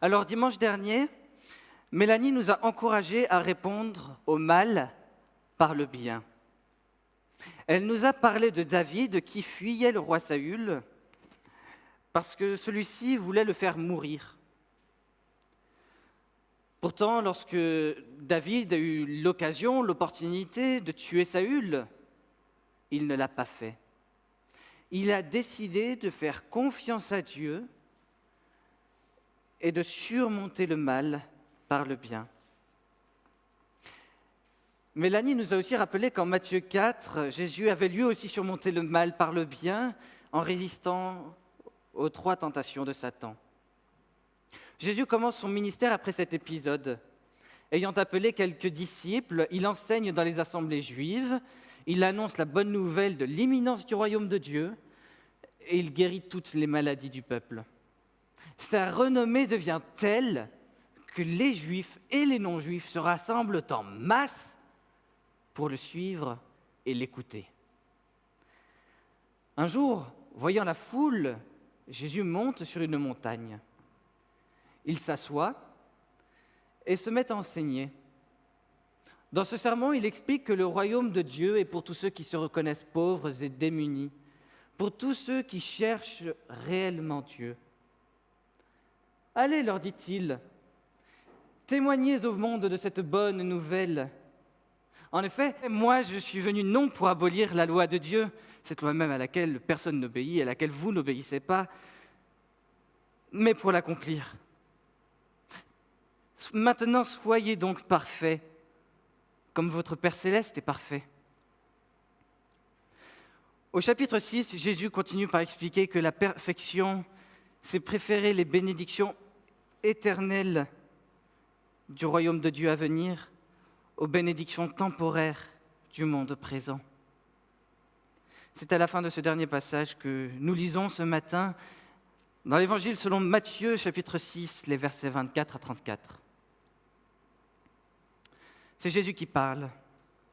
Alors dimanche dernier, Mélanie nous a encouragés à répondre au mal par le bien. Elle nous a parlé de David qui fuyait le roi Saül parce que celui-ci voulait le faire mourir. Pourtant, lorsque David a eu l'occasion, l'opportunité de tuer Saül, il ne l'a pas fait. Il a décidé de faire confiance à Dieu et de surmonter le mal par le bien. Mélanie nous a aussi rappelé qu'en Matthieu 4, Jésus avait lui aussi surmonté le mal par le bien en résistant aux 3 tentations de Satan. Jésus commence son ministère après cet épisode. Ayant appelé quelques disciples, il enseigne dans les assemblées juives, il annonce la bonne nouvelle de l'imminence du royaume de Dieu et il guérit toutes les maladies du peuple. Sa renommée devient telle que les juifs et les non-juifs se rassemblent en masse pour le suivre et l'écouter. Un jour, voyant la foule, Jésus monte sur une montagne. Il s'assoit et se met à enseigner. Dans ce sermon, il explique que le royaume de Dieu est pour tous ceux qui se reconnaissent pauvres et démunis, pour tous ceux qui cherchent réellement Dieu. Allez, leur dit-il, témoignez au monde de cette bonne nouvelle. En effet, moi, je suis venu non pour abolir la loi de Dieu, cette loi même à laquelle personne n'obéit, à laquelle vous n'obéissez pas, mais pour l'accomplir. Maintenant, soyez donc parfaits, comme votre Père céleste est parfait. Au chapitre 6, Jésus continue par expliquer que la perfection, c'est préférer les bénédictions éternelles du royaume de Dieu à venir aux bénédictions temporaires du monde présent. C'est à la fin de ce dernier passage que nous lisons ce matin dans l'Évangile selon Matthieu, chapitre 6, les versets 24 à 34. C'est Jésus qui parle.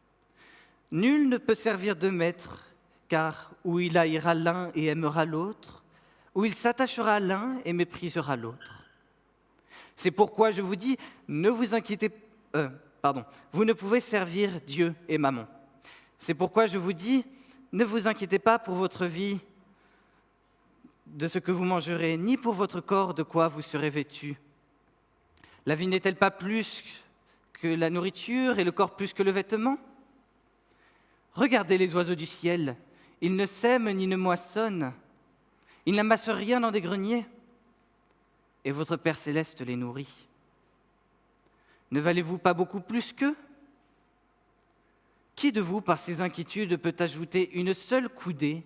« Nul ne peut servir de maître, car ou il haïra l'un et aimera l'autre, ou il s'attachera à l'un et méprisera l'autre. C'est pourquoi je vous dis, vous ne pouvez servir Dieu et Mammon. C'est pourquoi je vous dis, ne vous inquiétez pas pour votre vie de ce que vous mangerez, ni pour votre corps de quoi vous serez vêtus. La vie n'est-elle pas plus que la nourriture et le corps plus que le vêtement ? Regardez les oiseaux du ciel, ils ne sèment ni ne moissonnent, ils n'amassent rien dans des greniers, et votre Père céleste les nourrit. Ne valez-vous pas beaucoup plus qu'eux ? Qui de vous, par ses inquiétudes, peut ajouter une seule coudée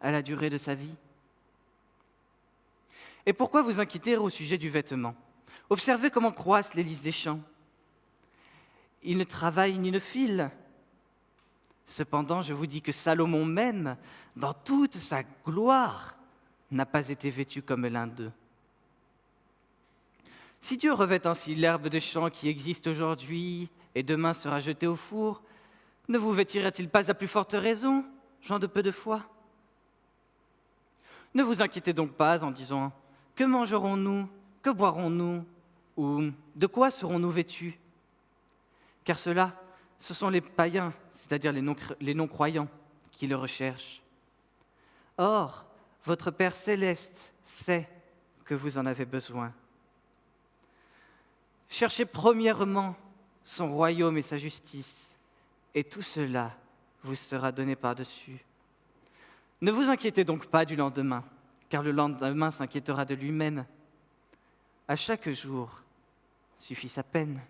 à la durée de sa vie ? Et pourquoi vous inquiéter au sujet du vêtement ? Observez comment croissent les lys des champs. Ils ne travaillent ni ne filent. Cependant, je vous dis que Salomon même, dans toute sa gloire, n'a pas été vêtu comme l'un d'eux. Si Dieu revêt ainsi l'herbe des champs qui existe aujourd'hui et demain sera jetée au four, ne vous vêtirait-il pas à plus forte raison, gens de peu de foi ? Ne vous inquiétez donc pas en disant « Que mangerons-nous ? Que boirons-nous ? Ou de quoi serons-nous vêtus ?» Car cela, ce sont les païens, c'est-à-dire les non-croyants, qui le recherchent. Or, votre Père céleste sait que vous en avez besoin. Cherchez premièrement son royaume et sa justice, et tout cela vous sera donné par-dessus. Ne vous inquiétez donc pas du lendemain, car le lendemain s'inquiétera de lui-même. À chaque jour suffit sa peine.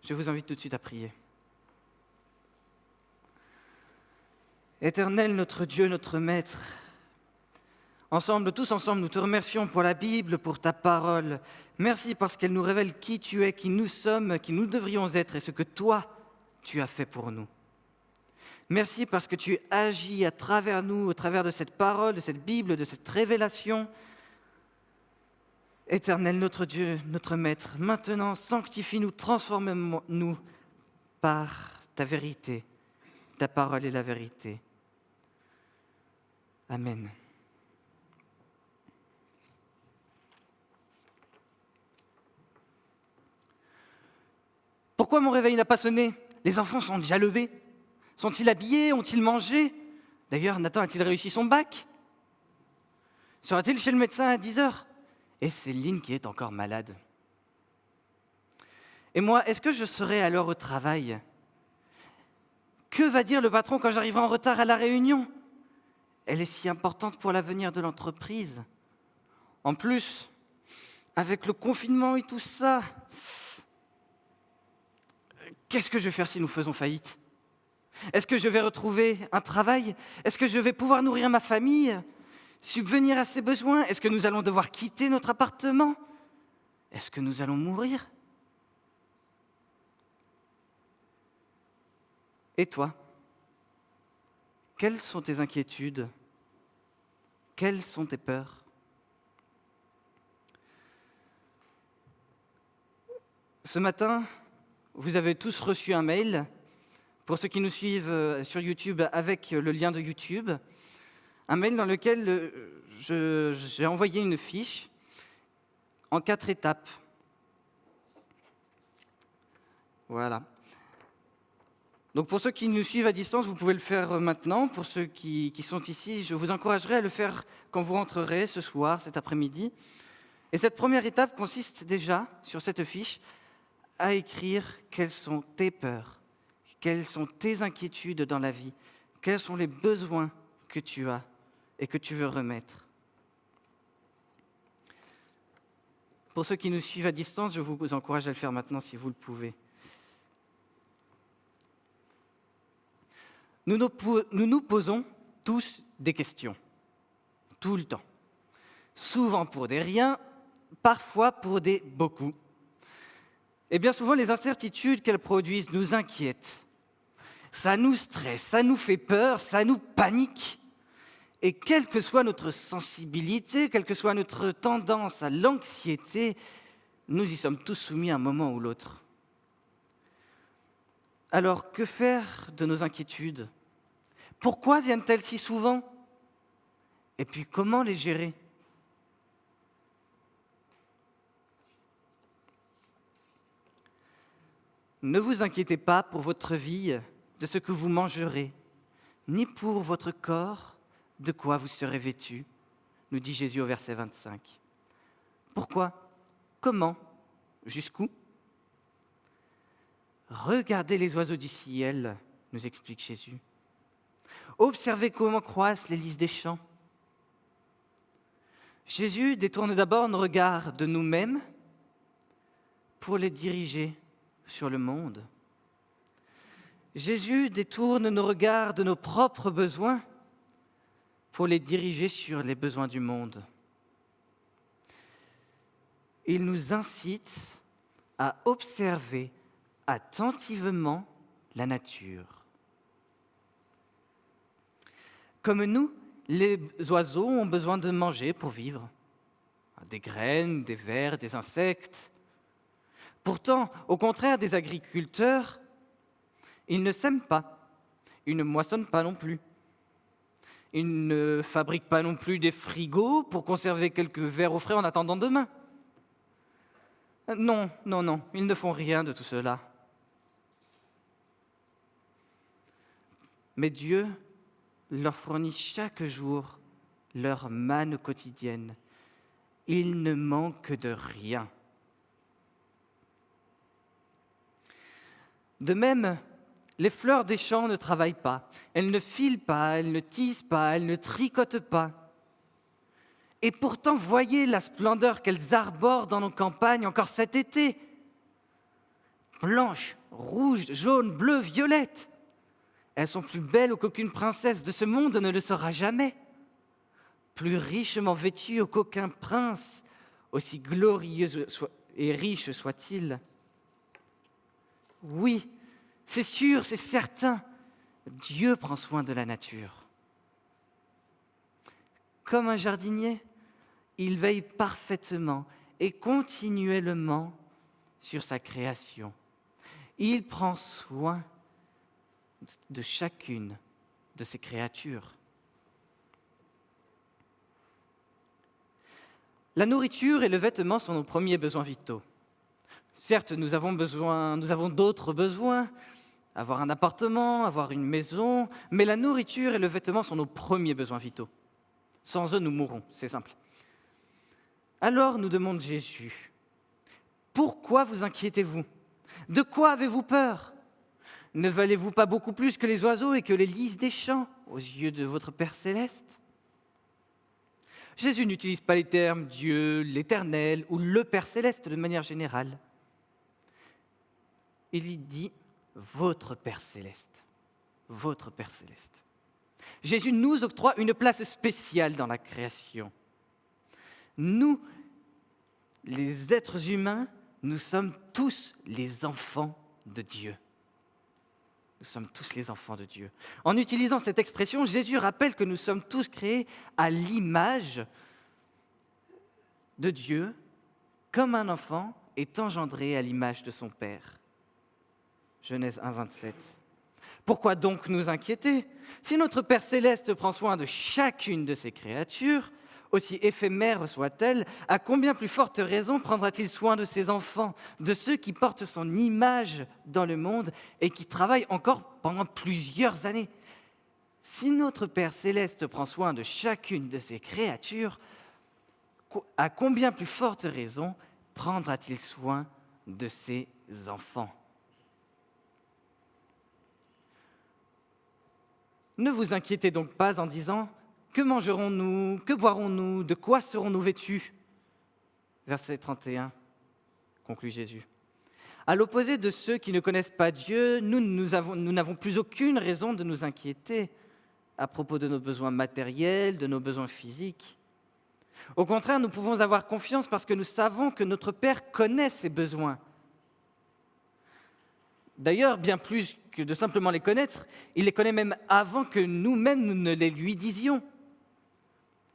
Je vous invite tout de suite à prier. Éternel, notre Dieu, notre Maître, tous ensemble, nous te remercions pour la Bible, pour ta parole. Merci parce qu'elle nous révèle qui tu es, qui nous sommes, qui nous devrions être et ce que toi, tu as fait pour nous. Merci parce que tu agis à travers nous, au travers de cette parole, de cette Bible, de cette révélation. Éternel, notre Dieu, notre Maître, maintenant, sanctifie-nous, transforme-nous par ta vérité. Ta parole est la vérité. Amen. Pourquoi mon réveil n'a pas sonné? Les enfants sont déjà levés? Sont-ils habillés? Ont-ils mangé? D'ailleurs, Nathan a-t-il réussi son bac? Sera-t-il chez le médecin à 10 heures? Et Céline qui est encore malade. Et moi, est-ce que je serai à l'heure au travail? Que va dire le patron quand j'arriverai en retard à la réunion? Elle est si importante pour l'avenir de l'entreprise. En plus, avec le confinement et tout ça, qu'est-ce que je vais faire si nous faisons faillite? Est-ce que je vais retrouver un travail? Est-ce que je vais pouvoir nourrir ma famille? Subvenir à ses besoins? Est-ce que nous allons devoir quitter notre appartement? Est-ce que nous allons mourir? Et toi? Quelles sont tes inquiétudes? Quelles sont tes peurs? Ce matin, vous avez tous reçu un mail, pour ceux qui nous suivent sur YouTube avec le lien de YouTube, un mail dans lequel j'ai envoyé une fiche en 4 étapes. Voilà. Donc pour ceux qui nous suivent à distance, vous pouvez le faire maintenant. Pour ceux qui sont ici, je vous encouragerai à le faire quand vous rentrerez ce soir, cet après-midi. Et cette première étape consiste déjà, sur cette fiche, à écrire quelles sont tes peurs, quelles sont tes inquiétudes dans la vie, quels sont les besoins que tu as et que tu veux remettre. Pour ceux qui nous suivent à distance, je vous encourage à le faire maintenant si vous le pouvez. Nous nous posons tous des questions, tout le temps. Souvent pour des riens, parfois pour des beaucoup. Et bien souvent, les incertitudes qu'elles produisent nous inquiètent. Ça nous stresse, ça nous fait peur, ça nous panique. Et quelle que soit notre sensibilité, quelle que soit notre tendance à l'anxiété, nous y sommes tous soumis à un moment ou l'autre. Alors, que faire de nos inquiétudes? Pourquoi viennent-elles si souvent? Et puis, comment les gérer? Ne vous inquiétez pas pour votre vie de ce que vous mangerez, ni pour votre corps de quoi vous serez vêtus, nous dit Jésus au verset 25. Pourquoi? Comment? Jusqu'où? Regardez les oiseaux du ciel, nous explique Jésus. Observez comment croissent les lys des champs. Jésus détourne d'abord nos regards de nous-mêmes pour les diriger sur le monde. Jésus détourne nos regards de nos propres besoins pour les diriger sur les besoins du monde. Il nous incite à observer attentivement la nature. Comme nous, les oiseaux ont besoin de manger pour vivre. Des graines, des vers, des insectes. Pourtant, au contraire des agriculteurs, ils ne sèment pas, ils ne moissonnent pas non plus. Ils ne fabriquent pas non plus des frigos pour conserver quelques vers au frais en attendant demain. Non, ils ne font rien de tout cela. Mais Dieu leur fournit chaque jour leur manne quotidienne. Ils ne manquent de rien. De même, les fleurs des champs ne travaillent pas, elles ne filent pas, elles ne tissent pas, elles ne tricotent pas. Et pourtant, voyez la splendeur qu'elles arborent dans nos campagnes encore cet été. Blanches, rouges, jaunes, bleues, violettes. Elles sont plus belles qu'aucune princesse de ce monde ne le sera jamais. Plus richement vêtues qu'aucun prince, aussi glorieux et riche soit-il. Oui, c'est sûr, c'est certain, Dieu prend soin de la nature. Comme un jardinier, il veille parfaitement et continuellement sur sa création. Il prend soin de chacune de ses créatures. La nourriture et le vêtement sont nos premiers besoins vitaux. Certes, nous avons d'autres besoins, avoir un appartement, avoir une maison, mais la nourriture et le vêtement sont nos premiers besoins vitaux. Sans eux, nous mourrons, c'est simple. Alors nous demande Jésus, pourquoi vous inquiétez-vous? De quoi avez-vous peur? Ne valez-vous pas beaucoup plus que les oiseaux et que les lys des champs aux yeux de votre Père céleste? Jésus n'utilise pas les termes Dieu, l'Éternel ou le Père céleste de manière générale. Il lui dit votre Père céleste. Votre Père céleste. Jésus nous octroie une place spéciale dans la création. Nous, les êtres humains, nous sommes tous les enfants de Dieu. Nous sommes tous les enfants de Dieu. En utilisant cette expression, Jésus rappelle que nous sommes tous créés à l'image de Dieu, comme un enfant est engendré à l'image de son Père. Genèse 1, 27. Pourquoi donc nous inquiéter? Si notre Père céleste prend soin de chacune de ses créatures, aussi éphémères soient-elles, à combien plus forte raison prendra-t-il soin de ses enfants, de ceux qui portent son image dans le monde et qui travaillent encore pendant plusieurs années? Si notre Père céleste prend soin de chacune de ses créatures, à combien plus forte raison prendra-t-il soin de ses enfants? Ne vous inquiétez donc pas en disant « Que mangerons-nous? Que boirons-nous? De quoi serons-nous vêtus ?» Verset 31, conclut Jésus. À l'opposé de ceux qui ne connaissent pas Dieu, nous n'avons plus aucune raison de nous inquiéter à propos de nos besoins matériels, de nos besoins physiques. Au contraire, nous pouvons avoir confiance parce que nous savons que notre Père connaît ses besoins. D'ailleurs, bien plus que de simplement les connaître, il les connaît même avant que nous-mêmes nous ne les lui disions.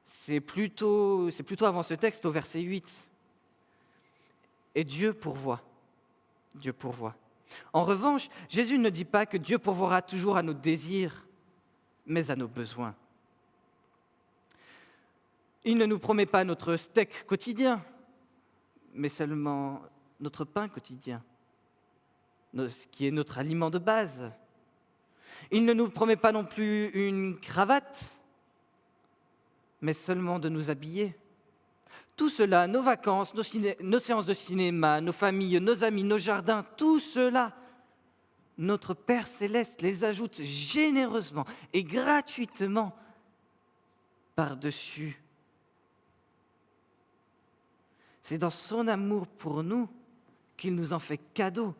C'est plutôt avant ce texte, au verset 8. Et Dieu pourvoit. Dieu pourvoit. En revanche, Jésus ne dit pas que Dieu pourvoira toujours à nos désirs, mais à nos besoins. Il ne nous promet pas notre steak quotidien, mais seulement notre pain quotidien, ce qui est notre aliment de base. Il ne nous promet pas non plus une cravate, mais seulement de nous habiller. Tout cela, nos vacances, nos séances de cinéma, nos familles, nos amis, nos jardins, tout cela, notre Père céleste les ajoute généreusement et gratuitement par-dessus. C'est dans son amour pour nous qu'il nous en fait cadeau.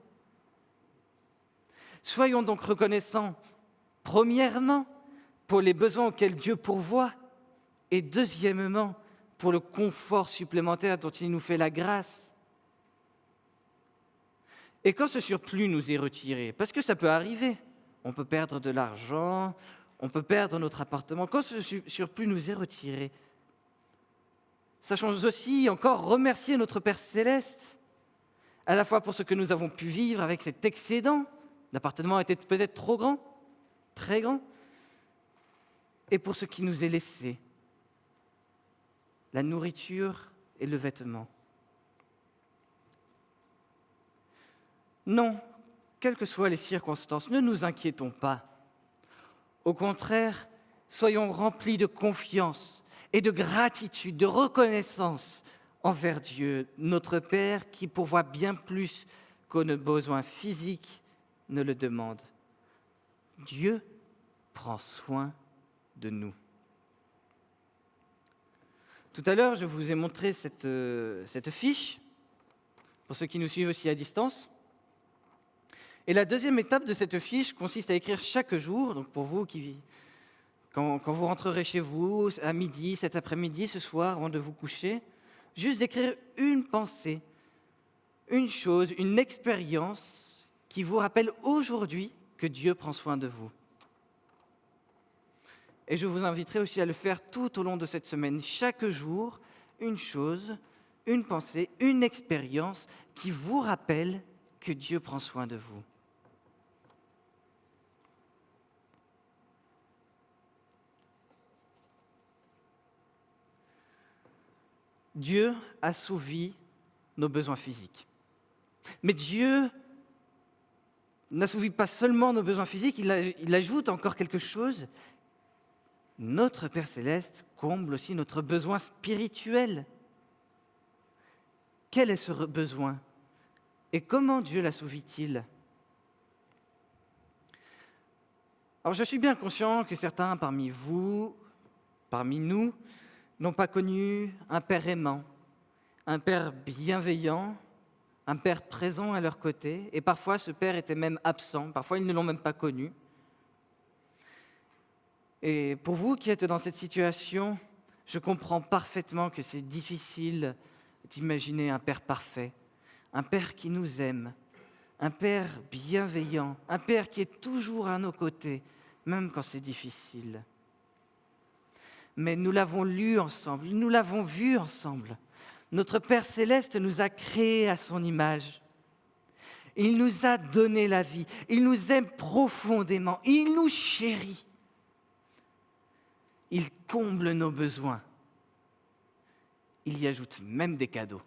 Soyons donc reconnaissants, premièrement, pour les besoins auxquels Dieu pourvoit, et deuxièmement, pour le confort supplémentaire dont il nous fait la grâce. Et quand ce surplus nous est retiré, parce que ça peut arriver, on peut perdre de l'argent, on peut perdre notre appartement, quand ce surplus nous est retiré, sachons aussi encore remercier notre Père céleste, à la fois pour ce que nous avons pu vivre avec cet excédent. L'appartement était peut-être trop grand, très grand, et pour ce qui nous est laissé, la nourriture et le vêtement. Non, quelles que soient les circonstances, ne nous inquiétons pas. Au contraire, soyons remplis de confiance et de gratitude, de reconnaissance envers Dieu, notre Père, qui pourvoit bien plus que nos besoins physiques ne le demandent. Dieu prend soin de nous. Tout à l'heure, je vous ai montré cette fiche, pour ceux qui nous suivent aussi à distance. Et la deuxième étape de cette fiche consiste à écrire chaque jour, donc pour vous quand vous rentrerez chez vous, à midi, cet après-midi, ce soir, avant de vous coucher, juste d'écrire une pensée, une chose, une expérience qui vous rappelle aujourd'hui que Dieu prend soin de vous. Et je vous inviterai aussi à le faire tout au long de cette semaine. Chaque jour, une chose, une pensée, une expérience qui vous rappelle que Dieu prend soin de vous. Dieu assouvi nos besoins physiques. Mais Dieu n'assouvit pas seulement nos besoins physiques, il ajoute encore quelque chose. Notre Père Céleste comble aussi notre besoin spirituel. Quel est ce besoin? Et comment Dieu l'assouvit-il? Alors je suis bien conscient que certains parmi vous, parmi nous, n'ont pas connu un Père aimant, un Père bienveillant, un Père présent à leur côté, et parfois ce Père était même absent, parfois ils ne l'ont même pas connu. Et pour vous qui êtes dans cette situation, je comprends parfaitement que c'est difficile d'imaginer un Père parfait, un Père qui nous aime, un Père bienveillant, un Père qui est toujours à nos côtés, même quand c'est difficile. Mais nous l'avons lu ensemble, nous l'avons vu ensemble. Notre Père Céleste nous a créés à son image. Il nous a donné la vie, il nous aime profondément, il nous chérit. Il comble nos besoins. Il y ajoute même des cadeaux.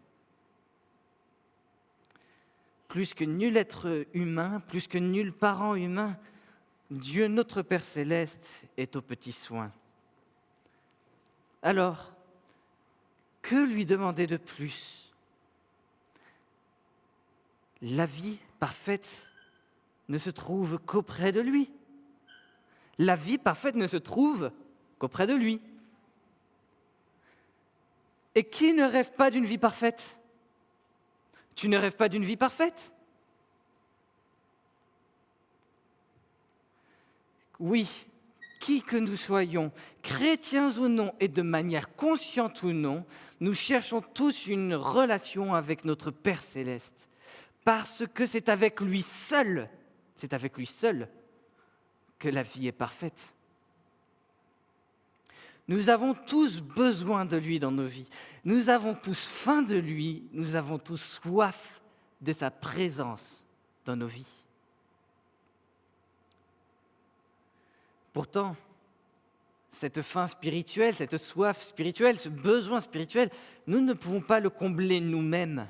Plus que nul être humain, plus que nul parent humain, Dieu, notre Père Céleste, est aux petits soins. Alors, que lui demander de plus? La vie parfaite ne se trouve qu'auprès de lui. La vie parfaite ne se trouve qu'auprès de lui. Et qui ne rêve pas d'une vie parfaite? Tu ne rêves pas d'une vie parfaite? Oui, qui que nous soyons, chrétiens ou non, et de manière consciente ou non, nous cherchons tous une relation avec notre Père Céleste, parce que c'est avec lui seul que la vie est parfaite. Nous avons tous besoin de lui dans nos vies. Nous avons tous faim de lui. Nous avons tous soif de sa présence dans nos vies. Pourtant, cette faim spirituelle, cette soif spirituelle, ce besoin spirituel, nous ne pouvons pas le combler nous-mêmes.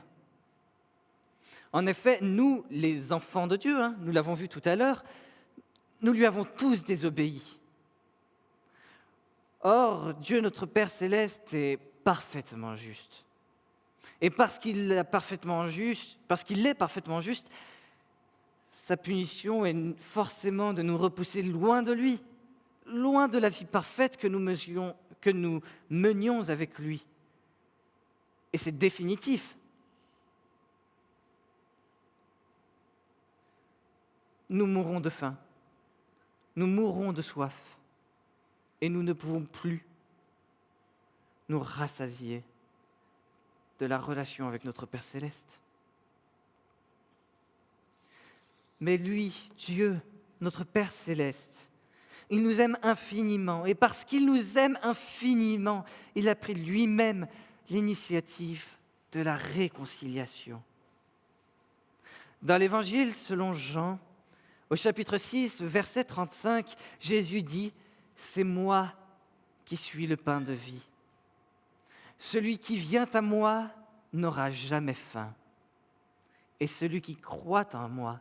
En effet, nous, les enfants de Dieu, nous l'avons vu tout à l'heure, nous lui avons tous désobéi. Or, Dieu, notre Père Céleste, est parfaitement juste. Et parce qu'il est parfaitement juste, sa punition est forcément de nous repousser loin de lui, loin de la vie parfaite que nous menions avec lui. Et c'est définitif. Nous mourrons de faim, nous mourrons de soif, et nous ne pouvons plus nous rassasier de la relation avec notre Père Céleste. Mais lui, Dieu, notre Père Céleste, il nous aime infiniment, et parce qu'il nous aime infiniment, il a pris lui-même l'initiative de la réconciliation. Dans l'Évangile selon Jean, au chapitre 6, verset 35, Jésus dit « C'est moi qui suis le pain de vie. Celui qui vient à moi n'aura jamais faim, et celui qui croit en moi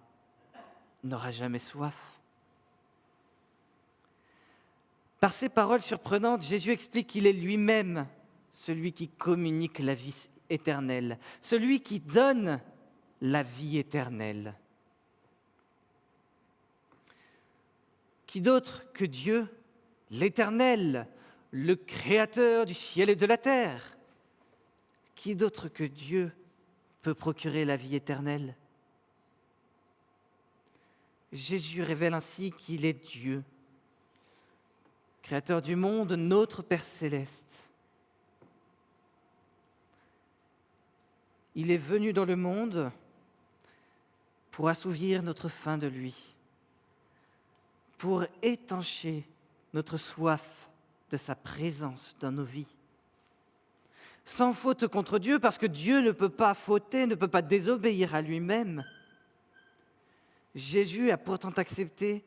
n'aura jamais soif. » Par ces paroles surprenantes, Jésus explique qu'il est lui-même celui qui communique la vie éternelle, celui qui donne la vie éternelle. Qui d'autre que Dieu, l'Éternel, le Créateur du ciel et de la terre? Qui d'autre que Dieu peut procurer la vie éternelle? Jésus révèle ainsi qu'il est Dieu, Créateur du monde, notre Père Céleste. Il est venu dans le monde pour assouvir notre faim de lui, pour étancher notre soif de sa présence dans nos vies. Sans faute contre Dieu, parce que Dieu ne peut pas fauter, ne peut pas désobéir à lui-même. Jésus a pourtant accepté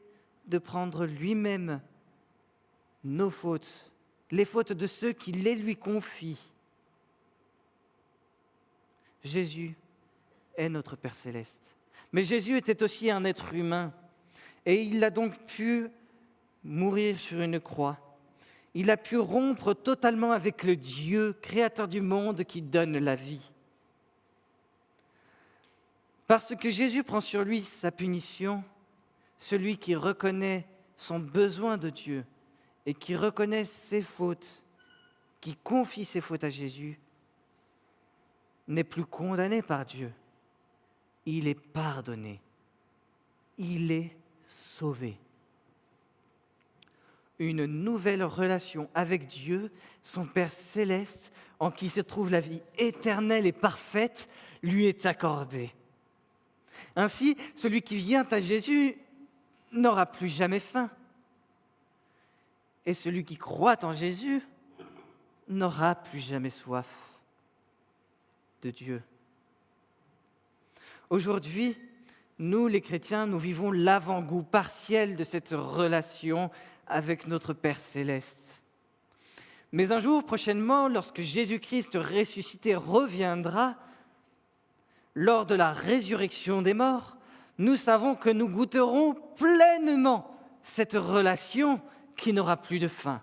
de prendre lui-même nos fautes, les fautes de ceux qui les lui confient. Jésus est notre Père céleste. Mais Jésus était aussi un être humain, et il a donc pu mourir sur une croix. Il a pu rompre totalement avec le Dieu, créateur du monde, qui donne la vie. Parce que Jésus prend sur lui sa punition, celui qui reconnaît son besoin de Dieu et qui reconnaît ses fautes, qui confie ses fautes à Jésus, n'est plus condamné par Dieu. Il est pardonné. Il est sauvé. Une nouvelle relation avec Dieu, son Père céleste, en qui se trouve la vie éternelle et parfaite, lui est accordée. Ainsi, celui qui vient à Jésus n'aura plus jamais faim. Et celui qui croit en Jésus n'aura plus jamais soif de Dieu. Aujourd'hui, nous, les chrétiens, nous vivons l'avant-goût partiel de cette relation avec notre Père céleste. Mais un jour, prochainement, lorsque Jésus-Christ ressuscité reviendra, lors de la résurrection des morts, nous savons que nous goûterons pleinement cette relation qui n'aura plus de fin.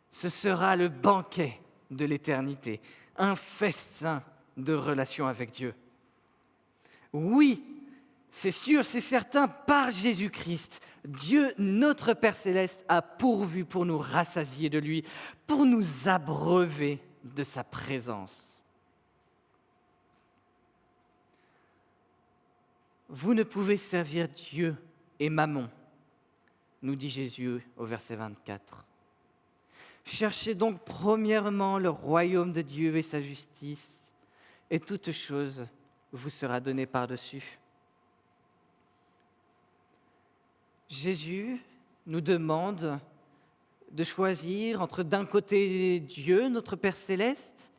Ce sera le banquet de l'éternité, un festin de relation avec Dieu. Oui, c'est sûr, c'est certain, par Jésus-Christ, Dieu, notre Père céleste, a pourvu pour nous rassasier de lui, pour nous abreuver de sa présence. Vous ne pouvez servir Dieu et Mammon, nous dit Jésus au verset 24. Cherchez donc premièrement le royaume de Dieu et sa justice, et toute chose vous sera donnée par-dessus. Jésus nous demande de choisir entre d'un côté Dieu, notre Père céleste,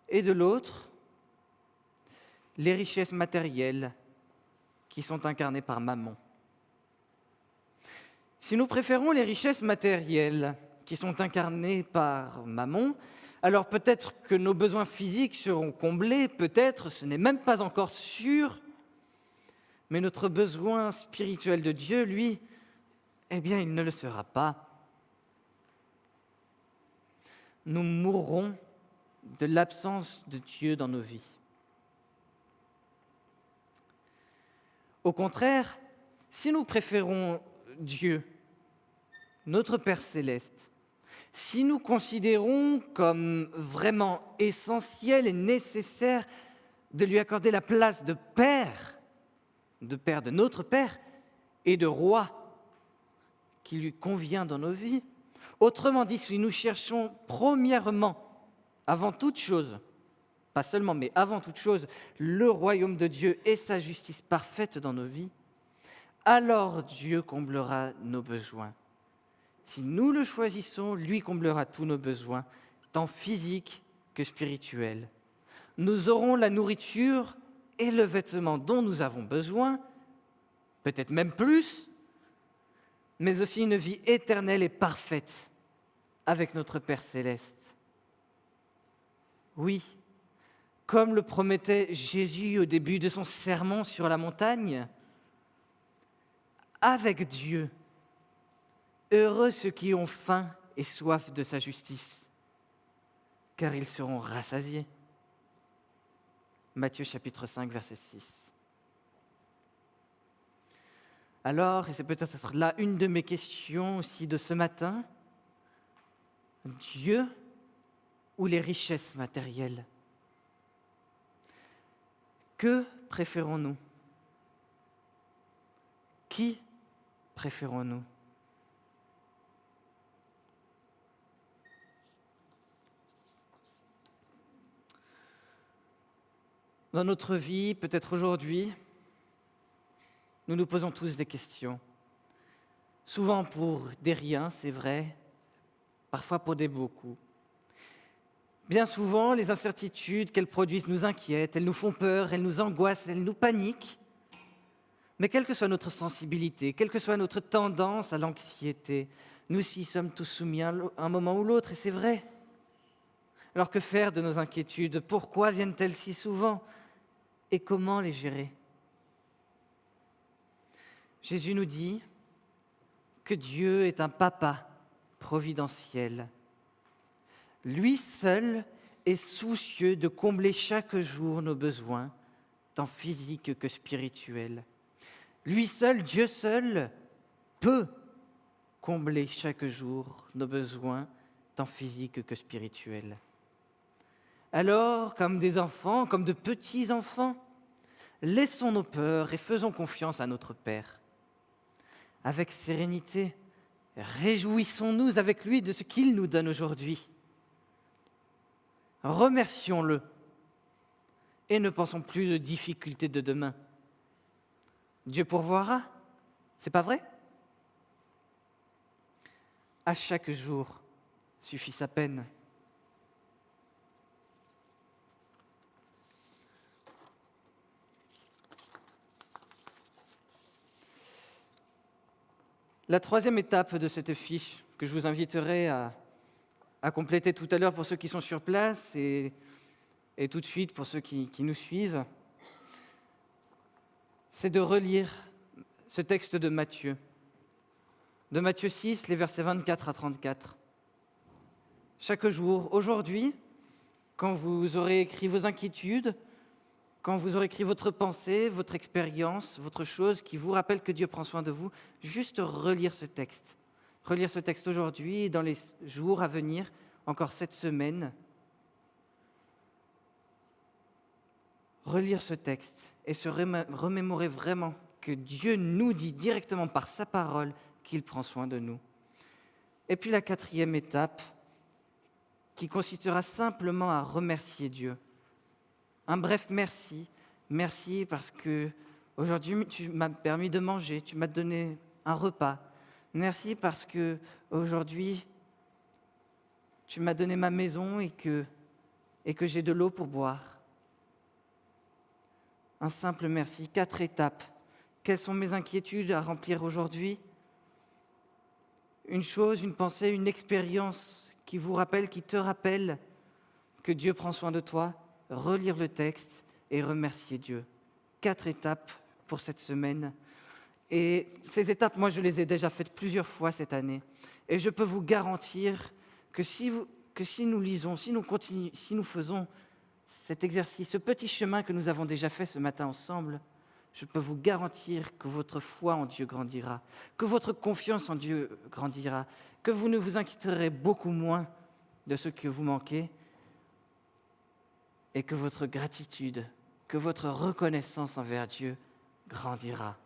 et de l'autre, les richesses matérielles qui sont incarnées par Mammon. Si nous préférons les richesses matérielles qui sont incarnées par Mammon, alors peut-être que nos besoins physiques seront comblés, peut-être, ce n'est même pas encore sûr, mais notre besoin spirituel de Dieu, lui, eh bien, il ne le sera pas. Nous mourrons de l'absence de Dieu dans nos vies. Au contraire, si nous préférons Dieu, notre Père céleste, si nous considérons comme vraiment essentiel et nécessaire de lui accorder la place de Père de notre Père et de Roi qui lui convient dans nos vies, autrement dit, si nous cherchons premièrement, avant toute chose, pas seulement, mais avant toute chose, le royaume de Dieu et sa justice parfaite dans nos vies, alors Dieu comblera nos besoins. Si nous le choisissons, lui comblera tous nos besoins, tant physiques que spirituels. Nous aurons la nourriture et le vêtement dont nous avons besoin, peut-être même plus, mais aussi une vie éternelle et parfaite avec notre Père céleste. Oui, comme le promettait Jésus au début de son sermon sur la montagne, avec Dieu, heureux ceux qui ont faim et soif de sa justice, car ils seront rassasiés. Matthieu chapitre 5, verset 6. Alors, et c'est peut-être là une de mes questions aussi de ce matin, Dieu ou les richesses matérielles? Que préférons-nous? Qui préférons-nous? Dans notre vie, peut-être aujourd'hui, nous nous posons tous des questions. Souvent pour des riens, c'est vrai, parfois pour des beaucoup. Bien souvent, les incertitudes qu'elles produisent nous inquiètent, elles nous font peur, elles nous angoissent, elles nous paniquent. Mais quelle que soit notre sensibilité, quelle que soit notre tendance à l'anxiété, nous y sommes tous soumis à un moment ou l'autre, et c'est vrai. Alors que faire de nos inquiétudes? Pourquoi viennent-elles si souvent? et comment les gérer. Jésus nous dit que Dieu est un papa providentiel. Lui seul est soucieux de combler chaque jour nos besoins, tant physiques que spirituels. Lui seul, Dieu seul, peut combler chaque jour nos besoins, tant physiques que spirituels. Alors, comme des enfants, comme de petits enfants, laissons nos peurs et faisons confiance à notre Père. Avec sérénité, réjouissons-nous avec lui de ce qu'il nous donne aujourd'hui. Remercions-le et ne pensons plus aux difficultés de demain. Dieu pourvoira, c'est pas vrai? À chaque jour suffit sa peine. La troisième étape de cette fiche, que je vous inviterai à compléter tout à l'heure pour ceux qui sont sur place et tout de suite pour ceux qui nous suivent, c'est de relire ce texte de Matthieu 6, les versets 24 à 34. Chaque jour, aujourd'hui, quand vous aurez écrit vos inquiétudes, quand vous aurez écrit votre pensée, votre expérience, votre chose qui vous rappelle que Dieu prend soin de vous, juste relire ce texte. Relire ce texte aujourd'hui et dans les jours à venir, encore cette semaine. Relire ce texte et se remémorer vraiment que Dieu nous dit directement par sa parole qu'il prend soin de nous. Et puis la quatrième étape, qui consistera simplement à remercier Dieu. Un bref merci. Merci parce que aujourd'hui tu m'as permis de manger, tu m'as donné un repas. Merci parce que aujourd'hui tu m'as donné ma maison et que j'ai de l'eau pour boire. Un simple merci. 4 étapes. Quelles sont mes inquiétudes à remplir aujourd'hui? Une chose, une pensée, une expérience qui vous rappelle, qui te rappelle que Dieu prend soin de toi. Relire le texte et remercier Dieu. 4 étapes pour cette semaine. Et ces étapes, moi, je les ai déjà faites plusieurs fois cette année. Et je peux vous garantir que si nous lisons, si nous faisons cet exercice, ce petit chemin que nous avons déjà fait ce matin ensemble, je peux vous garantir que votre foi en Dieu grandira, que votre confiance en Dieu grandira, que vous ne vous inquiéterez beaucoup moins de ce que vous manquez et que votre gratitude, que votre reconnaissance envers Dieu grandira.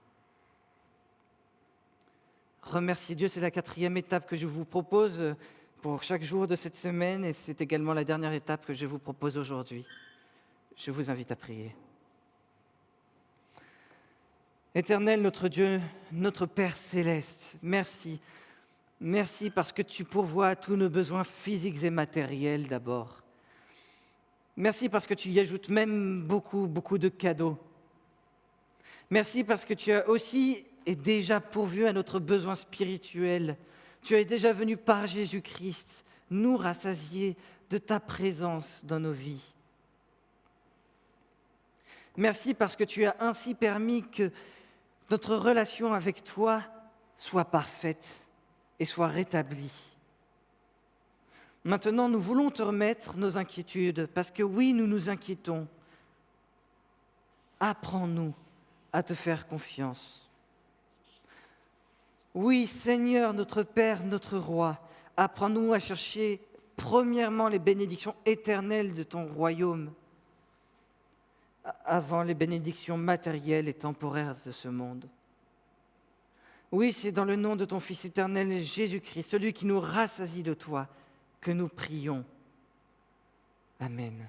Remercier Dieu, c'est la 4e étape que je vous propose pour chaque jour de cette semaine et c'est également la dernière étape que je vous propose aujourd'hui. Je vous invite à prier. Éternel, notre Dieu, notre Père céleste, merci. Merci parce que tu pourvois à tous nos besoins physiques et matériels d'abord. Merci parce que tu y ajoutes même beaucoup, beaucoup de cadeaux. Merci parce que tu as aussi et déjà pourvu à notre besoin spirituel. Tu es déjà venu par Jésus-Christ nous rassasier de ta présence dans nos vies. Merci parce que tu as ainsi permis que notre relation avec toi soit parfaite et soit rétablie. Maintenant, nous voulons te remettre nos inquiétudes, parce que oui, nous nous inquiétons. Apprends-nous à te faire confiance. Oui, Seigneur, notre Père, notre Roi, apprends-nous à chercher premièrement les bénédictions éternelles de ton royaume, avant les bénédictions matérielles et temporaires de ce monde. Oui, c'est dans le nom de ton Fils éternel, Jésus-Christ, celui qui nous rassasie de toi, que nous prions. Amen.